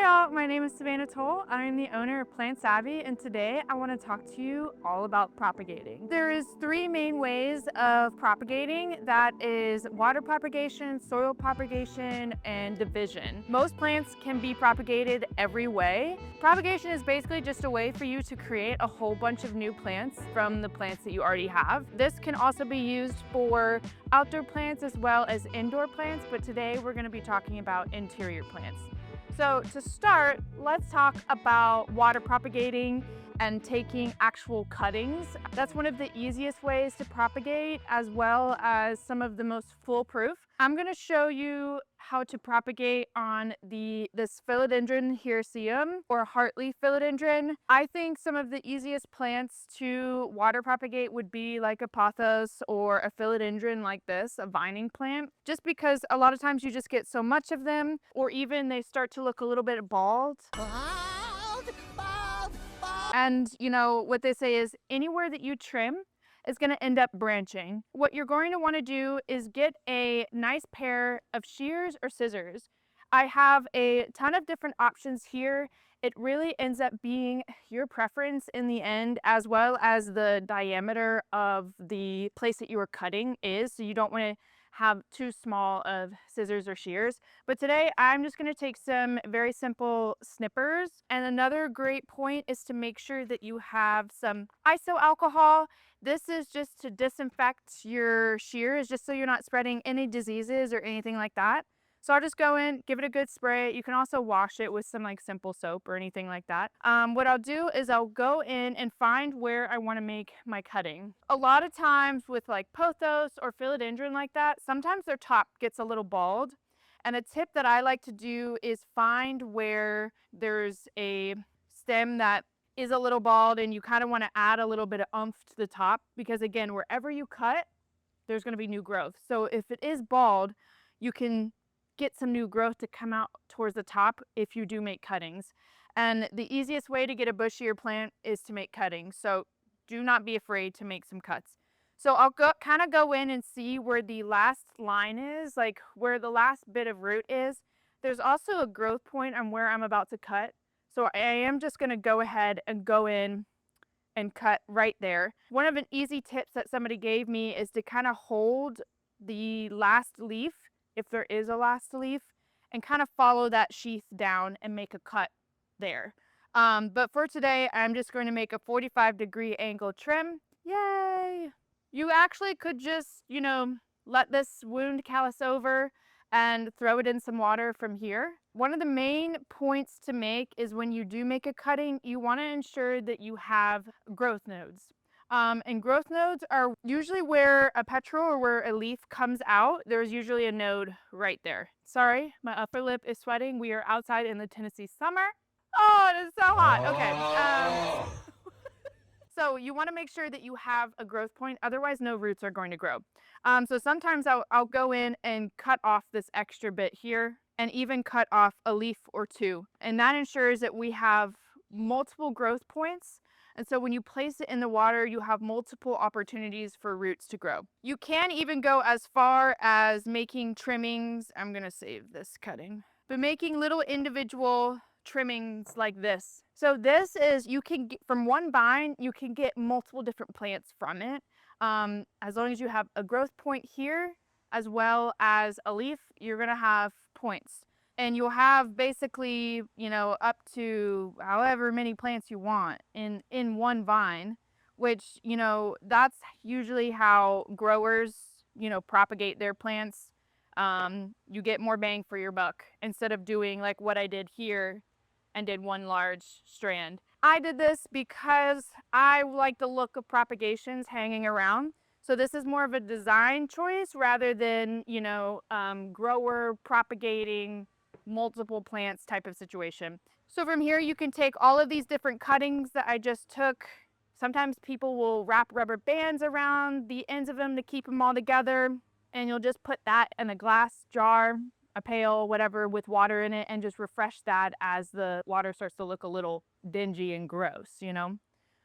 Hi all, my name is Savannah Toll. I'm the owner of Plant Savvy, and today I want to talk to you all about propagating. There is three main ways of propagating. That is water propagation, soil propagation, and division. Most plants can be propagated every way. Propagation is basically just a way for you to create a whole bunch of new plants from the plants that you already have. This can also be used for outdoor plants as well as indoor plants, but today we're going to be talking about interior plants. So to start, let's talk about water propagating and taking actual cuttings. That's one of the easiest ways to propagate, as well as some of the most foolproof. I'm going to show you how to propagate on this philodendron hirsutum or heartleaf philodendron. I think some of the easiest plants to water propagate would be like a pothos or a philodendron like this, a vining plant, just because a lot of times you just get so much of them, or even they start to look a little bit bald. And you know what they say is anywhere that you trim is going to end up branching. What you're going to want to do is get a nice pair of shears or scissors. I have a ton of different options here. It really ends up being your preference in the end, as well as the diameter of the place that you are cutting is. So you don't want to have too small of scissors or shears. But today I'm just going to take some very simple snippers. And another great point is to make sure that you have some iso alcohol. This is just to disinfect your shears, just so you're not spreading any diseases or anything like that. So I'll just go in, give it a good spray. You can also wash it with some like simple soap or anything like that. What I'll do is I'll go in and find where I want to make my cutting. A lot of times with like pothos or philodendron like that, sometimes their top gets a little bald. And a tip that I like to do is find where there's a stem that is a little bald and you kind of want to add a little bit of oomph to the top, because again, wherever you cut, there's going to be new growth. So if it is bald, you can get some new growth to come out towards the top if you do make cuttings. And the easiest way to get a bushier plant is to make cuttings. So do not be afraid to make some cuts. So I'll kind of go in and see where the last line is, like where the last bit of root is. There's also a growth point on where I'm about to cut. So I am just going to go ahead and go in and cut right there. One of the easy tips that somebody gave me is to kind of hold the last leaf, if there is a last leaf, and kind of follow that sheath down and make a cut there. But for today, I'm just going to make a 45-degree angle trim. Yay! You actually could just, let this wound callus over and throw it in some water from here. One of the main points to make is when you do make a cutting, you want to ensure that you have growth nodes. And growth nodes are usually where a petrol or where a leaf comes out. There's usually a node right there. Sorry, my upper lip is sweating. We are outside in the Tennessee summer. Oh, it is so hot. Okay. So you want to make sure that you have a growth point, otherwise no roots are going to grow. So sometimes I'll go in and cut off this extra bit here and even cut off a leaf or two. And that ensures that we have multiple growth points. And so when you place it in the water, you have multiple opportunities for roots to grow. You can even go as far as making trimmings. I'm going to save this cutting, but making little individual trimmings like this. So this is, you can get from one vine, you can get multiple different plants from it. As long as you have a growth point here, as well as a leaf, you're gonna have points. And you'll have basically, up to however many plants you want in one vine, which, that's usually how growers, propagate their plants. You get more bang for your buck instead of doing like what I did here and did one large strand. I did this because I like the look of propagations hanging around. So this is more of a design choice rather than, grower propagating multiple plants type of situation. So from here you can take all of these different cuttings that I just took. Sometimes people will wrap rubber bands around the ends of them to keep them all together. And you'll just put that in a glass jar, a pail, whatever, with water in it, and just refresh that as the water starts to look a little dingy and gross,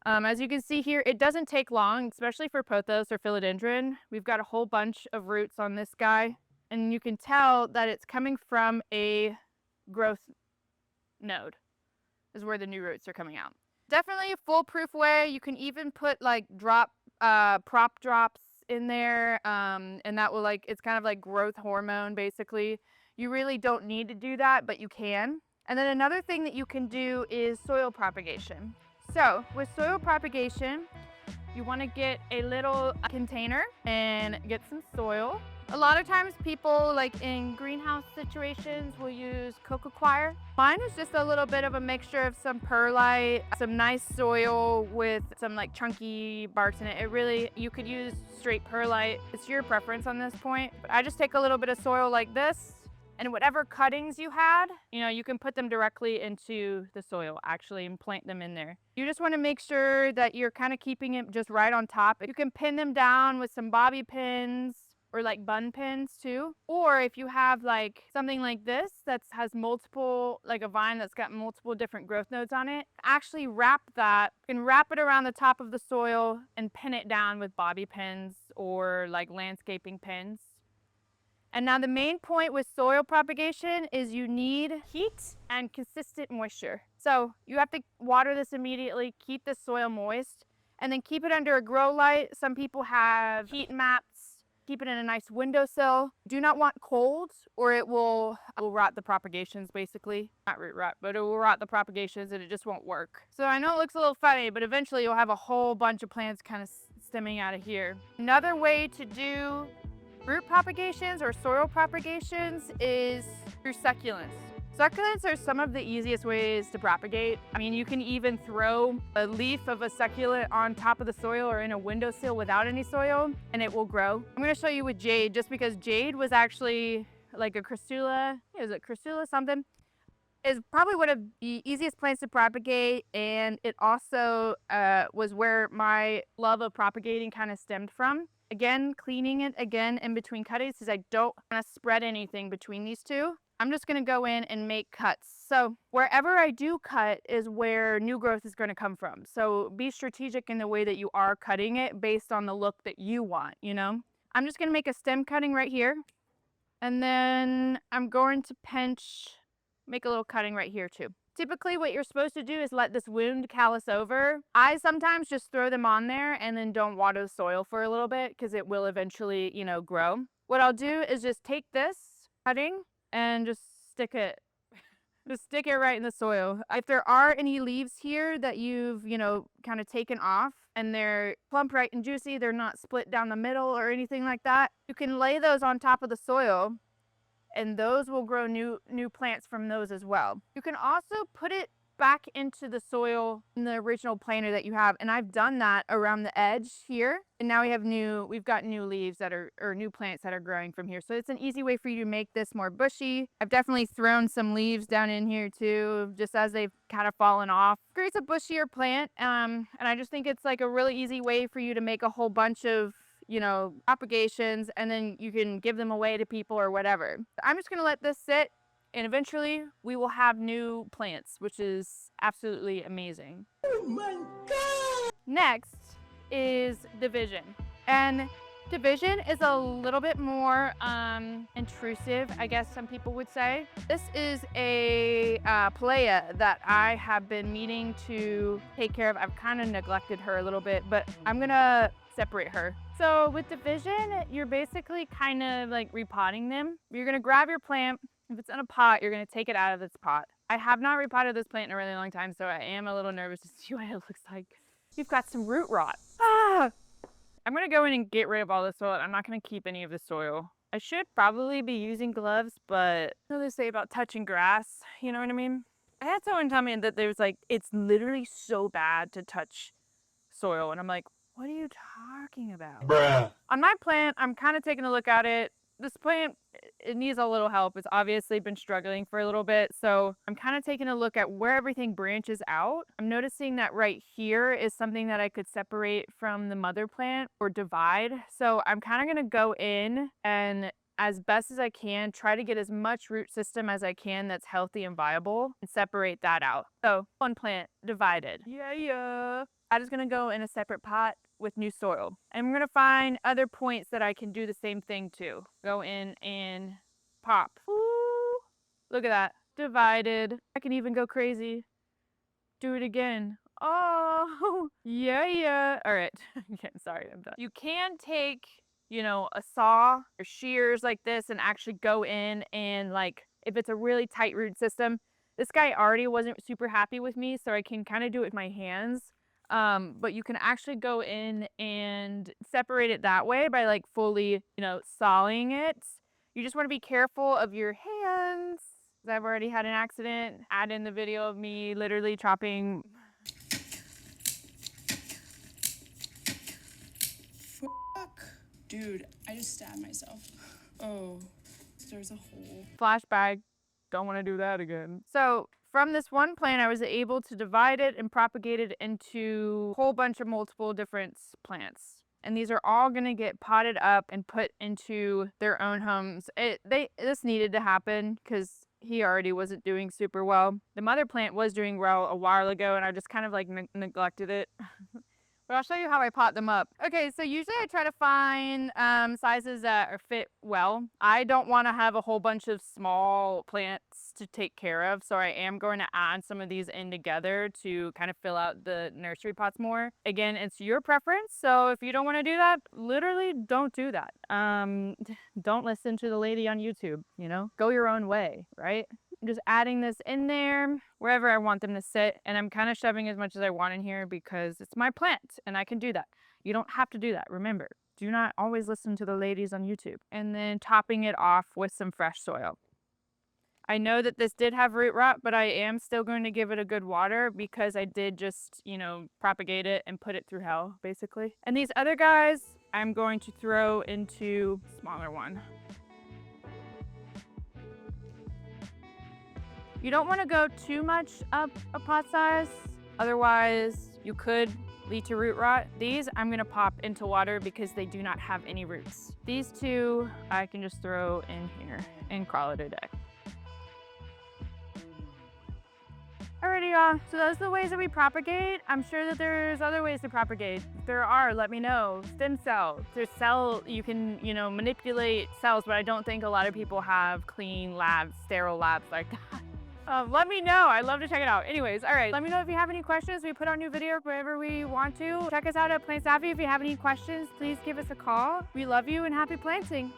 As you can see here, it doesn't take long, especially for pothos or philodendron. We've got a whole bunch of roots on this guy, and you can tell that it's coming from a growth node is where the new roots are coming out. Definitely a foolproof way. You can even put like prop drops in there, and that will like, it's kind of like growth hormone basically. You really don't need to do that, but you can. And then another thing that you can do is soil propagation. So with soil propagation, you want to get a little container and get some soil. A lot of times people, like in greenhouse situations, will use coco coir. Mine is just a little bit of a mixture of some perlite, some nice soil with some like chunky barks in it. It really, you could use straight perlite. It's your preference on this point. But I just take a little bit of soil like this, and whatever cuttings you had, you can put them directly into the soil actually and plant them in there. You just want to make sure that you're kind of keeping it just right on top. You can pin them down with some bobby pins or like bun pins too. Or if you have like something like this that has multiple, like a vine that's got multiple different growth nodes on it, actually wrap that, you can wrap it around the top of the soil and pin it down with bobby pins or like landscaping pins. And now the main point with soil propagation is you need heat and consistent moisture. So you have to water this immediately, keep the soil moist, and then keep it under a grow light. Some people have heat mats, keep it in a nice windowsill. Do not want cold or it will rot the propagations basically. Not root rot, but it will rot the propagations and it just won't work. So I know it looks a little funny, but eventually you'll have a whole bunch of plants kind of stemming out of here. Another way to do root propagations or soil propagations is through succulents. Succulents are some of the easiest ways to propagate. I mean, you can even throw a leaf of a succulent on top of the soil or in a windowsill without any soil and it will grow. I'm going to show you with jade just because jade was actually like a Crassula, is it Crassula something? Is probably one of the easiest plants to propagate, and it also was where my love of propagating kind of stemmed from. Again, cleaning it again in between cuttings because I don't want to spread anything between these two. I'm just going to go in and make cuts. So wherever I do cut is where new growth is going to come from. So be strategic in the way that you are cutting it based on the look that you want, I'm just going to make a stem cutting right here. And then I'm going to make a little cutting right here too. Typically what you're supposed to do is let this wound callus over. I sometimes just throw them on there and then don't water the soil for a little bit because it will eventually, grow. What I'll do is just take this cutting and just stick it right in the soil. If there are any leaves here that you've, kind of taken off and they're plump, right, and juicy, they're not split down the middle or anything like that, you can lay those on top of the soil and those will grow new plants from those as well. You can also put it back into the soil in the original planter that you have, and I've done that around the edge here, and now we've got new leaves or new plants that are growing from here. So it's an easy way for you to make this more bushy. I've definitely thrown some leaves down in here too, just as they've kind of fallen off. Creates a bushier plant, and I just think it's like a really easy way for you to make a whole bunch of propagations, and then you can give them away to people or whatever. I'm just gonna let this sit, and eventually we will have new plants, which is absolutely amazing. Oh my God! Next is division. And division is a little bit more intrusive, I guess some people would say. This is a Palea that I have been meaning to take care of. I've kind of neglected her a little bit, but I'm gonna separate her. So with division, you're basically kind of like repotting them. You're gonna grab your plant. If it's in a pot, you're gonna take it out of its pot. I have not repotted this plant in a really long time, so I am a little nervous to see what it looks like. You've got some root rot. I'm gonna go in and get rid of all the soil. I'm not gonna keep any of the soil. I should probably be using gloves, but what do they say about touching grass? You know what I mean? I had someone tell me that there's it's literally so bad to touch soil, and I'm like, what are you talking about? Bruh. On my plant, I'm kind of taking a look at it. This plant, it needs a little help. It's obviously been struggling for a little bit. So I'm kind of taking a look at where everything branches out. I'm noticing that right here is something that I could separate from the mother plant or divide. So I'm kind of going to go in and as best as I can, try to get as much root system as I can that's healthy and viable and separate that out. So one plant divided. Yeah. I'm just gonna go in a separate pot with new soil. I'm gonna find other points that I can do the same thing to. Go in and pop. Ooh, look at that. divided. I can even go crazy. Do it again. Oh, yeah. All right. Okay, sorry, I'm done. You can take, you know, a saw or shears like this and actually go in and, like, if it's a really tight root system, this guy already wasn't super happy with me, so I can kind of do it with my hands. But you can actually go in and separate it that way by like fully, you know, sawing it. You just want to be careful of your hands. I've already had an accident. Add in the video of me literally chopping. Fuck. Dude, I just stabbed myself. Oh, there's a hole. Flashback. Don't want to do that again. So from this one plant, I was able to divide it and propagate it into a whole bunch of multiple different plants. And these are all going to get potted up and put into their own homes. This needed to happen because he already wasn't doing super well. The mother plant was doing well a while ago, and I just kind of like neglected it. But I'll show you how I pot them up. Okay, so usually I try to find sizes that are fit well. I don't want to have a whole bunch of small plants to take care of, so I am going to add some of these in together to kind of fill out the nursery pots more. Again, it's your preference, so if you don't want to do that, literally don't do that. Don't listen to the lady on YouTube, you know? Go your own way, right? I'm just adding this in there wherever I want them to sit, and I'm kind of shoving as much as I want in here because it's my plant and I can do that. You don't have to do that. Remember, do not always listen to the ladies on YouTube. And then topping it off with some fresh soil. I know that this did have root rot, but I am still going to give it a good water because I did just, you know, propagate it and put it through hell, basically. And these other guys, I'm going to throw into a smaller one. You don't want to go too much up a pot size, otherwise you could lead to root rot. These I'm going to pop into water because they do not have any roots. These two I can just throw in here and call it a day. Alrighty y'all, so those are the ways that we propagate. I'm sure that there's other ways to propagate. If there are, let me know. Stem cells. There's you can, you know, manipulate cells, but I don't think a lot of people have clean labs, sterile labs like that. Let me know. I'd love to check it out. Anyways, all right. Let me know if you have any questions. We put out new videos wherever we want to. Check us out at Plant Savvy. If you have any questions, please give us a call. We love you and happy planting.